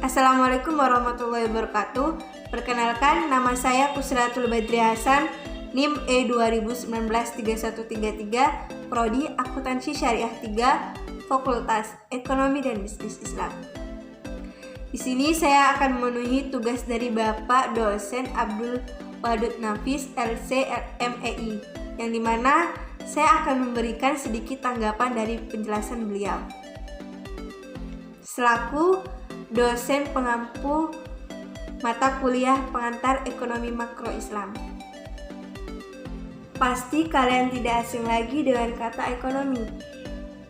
Assalamualaikum warahmatullahi wabarakatuh. Perkenalkan, nama saya Kusratul Badri Hasan, NIM E20193133, Prodi Akuntansi Syariah 3, Fakultas Ekonomi dan Bisnis Islam. Di sini saya akan memenuhi tugas dari Bapak Dosen Abdul Wadud Nafis, LC MEI, yang dimana saya akan memberikan sedikit tanggapan dari penjelasan beliau. Selaku dosen pengampu mata kuliah pengantar ekonomi makro Islam. Pasti kalian tidak asing lagi dengan kata ekonomi.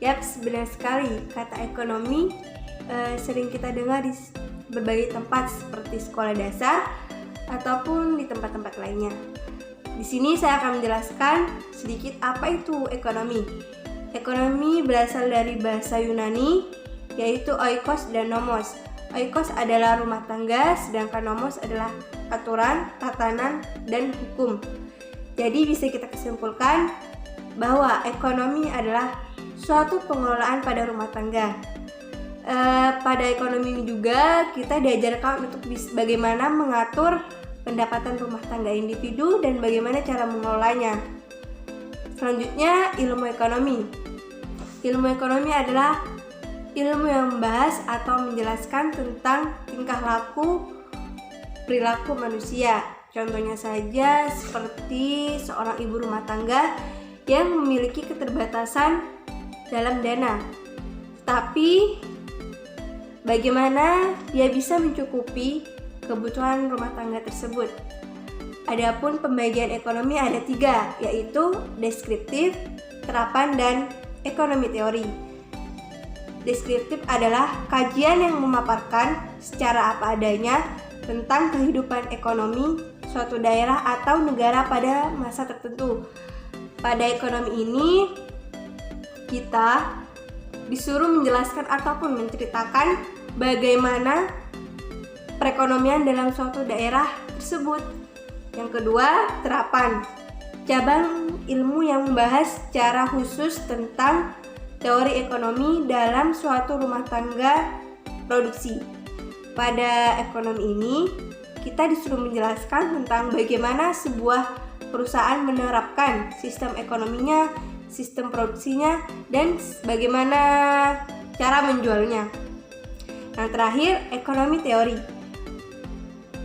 Yaps, benar sekali, kata ekonomi sering kita dengar di berbagai tempat seperti sekolah dasar ataupun di tempat-tempat lainnya. Di sini saya akan menjelaskan sedikit apa itu ekonomi. Ekonomi berasal dari bahasa Yunani, yaitu oikos dan nomos. Oikos adalah rumah tangga, sedangkan nomos adalah aturan, tatanan, dan hukum. Jadi bisa kita kesimpulkan bahwa ekonomi adalah suatu pengelolaan pada rumah tangga. Pada ekonomi juga kita diajarkan untuk bagaimana mengatur pendapatan rumah tangga individu dan bagaimana cara mengelolanya. Selanjutnya, ilmu ekonomi. Ilmu ekonomi adalah ilmu yang membahas atau menjelaskan tentang tingkah laku, perilaku manusia. Contohnya saja seperti seorang ibu rumah tangga yang memiliki keterbatasan dalam dana. Tapi bagaimana dia bisa mencukupi kebutuhan rumah tangga tersebut? Adapun pembagian ekonomi ada 3, yaitu deskriptif, terapan, dan ekonomi teori. Deskriptif adalah kajian yang memaparkan secara apa adanya tentang kehidupan ekonomi suatu daerah atau negara pada masa tertentu. Pada ekonomi ini, kita disuruh menjelaskan ataupun menceritakan bagaimana perekonomian dalam suatu daerah tersebut. Yang kedua, terapan. Cabang ilmu yang membahas secara khusus tentang teori ekonomi dalam suatu rumah tangga produksi. Pada ekonomi ini, kita disuruh menjelaskan tentang bagaimana sebuah perusahaan menerapkan sistem ekonominya, sistem produksinya, dan bagaimana cara menjualnya. Yang terakhir, ekonomi teori.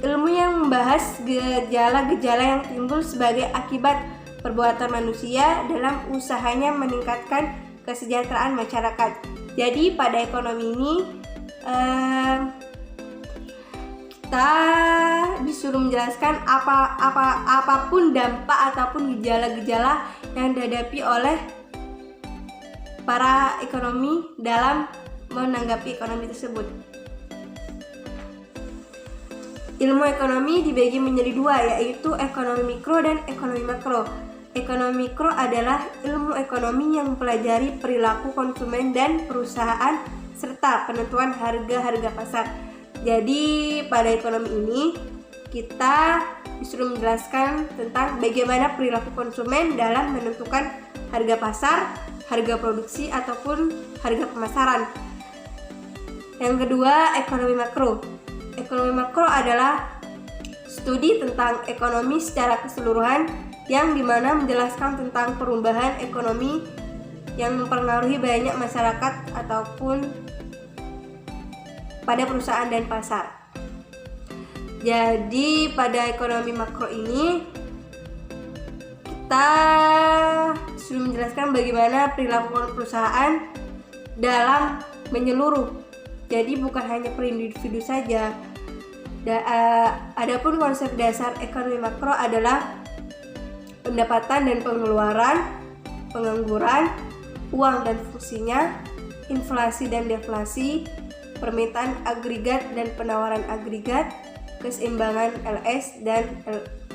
Ilmu yang membahas gejala-gejala yang timbul sebagai akibat perbuatan manusia dalam usahanya meningkatkan kesejahteraan masyarakat. Jadi pada ekonomi ini kita disuruh menjelaskan apapun dampak ataupun gejala-gejala yang dihadapi oleh para ekonomi dalam menanggapi ekonomi tersebut. Ilmu ekonomi dibagi menjadi 2, yaitu ekonomi mikro dan ekonomi makro. Ekonomi mikro adalah ilmu ekonomi yang mempelajari perilaku konsumen dan perusahaan serta penentuan harga-harga pasar. Jadi pada ekonomi ini kita disuruh menjelaskan tentang bagaimana perilaku konsumen dalam menentukan harga pasar, harga produksi ataupun harga pemasaran. Yang kedua, ekonomi makro. Ekonomi makro adalah studi tentang ekonomi secara keseluruhan yang dimana menjelaskan tentang perubahan ekonomi yang mempengaruhi banyak masyarakat ataupun pada perusahaan dan pasar. Jadi pada ekonomi makro ini kita sudah menjelaskan bagaimana perilaku perusahaan dalam menyeluruh. Jadi bukan hanya per individu saja. Adapun konsep dasar ekonomi makro adalah pendapatan dan pengeluaran, pengangguran, uang dan fungsinya, inflasi dan deflasi, permintaan agregat dan penawaran agregat, keseimbangan LS dan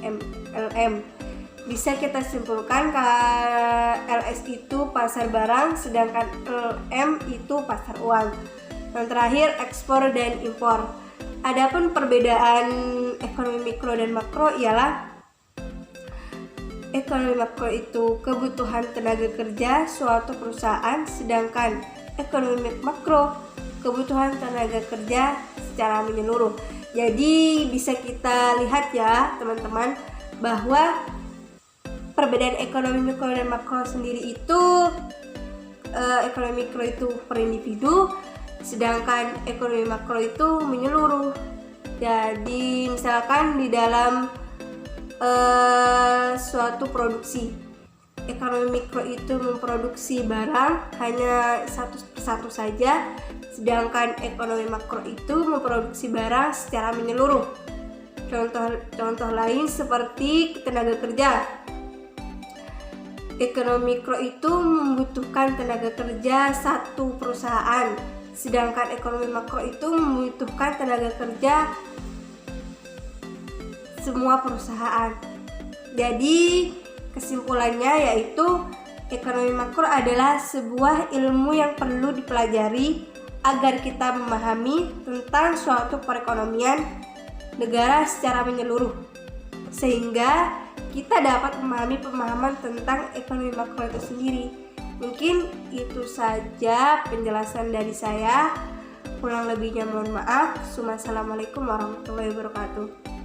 LM. Bisa kita simpulkan LS itu pasar barang, sedangkan LM itu pasar uang. Yang terakhir, ekspor dan impor. Adapun perbedaan ekonomi mikro dan makro ialah ekonomi makro itu kebutuhan tenaga kerja suatu perusahaan, sedangkan ekonomi makro kebutuhan tenaga kerja secara menyeluruh. Jadi bisa kita lihat ya teman-teman bahwa perbedaan ekonomi mikro dan makro sendiri itu ekonomi mikro itu per individu, sedangkan ekonomi makro itu menyeluruh. Jadi misalkan di dalam suatu produksi, ekonomi mikro itu memproduksi barang hanya satu persatu saja, sedangkan ekonomi makro itu memproduksi barang secara menyeluruh. Contoh lain seperti tenaga kerja. Ekonomi mikro itu membutuhkan tenaga kerja satu perusahaan, sedangkan ekonomi makro itu membutuhkan tenaga kerja semua perusahaan. Jadi kesimpulannya yaitu ekonomi makro adalah sebuah ilmu yang perlu dipelajari agar kita memahami tentang suatu perekonomian negara secara menyeluruh, sehingga kita dapat memahami pemahaman tentang ekonomi makro itu sendiri. Mungkin itu saja penjelasan dari saya. Kurang lebihnya mohon maaf. Assalamualaikum warahmatullahi wabarakatuh.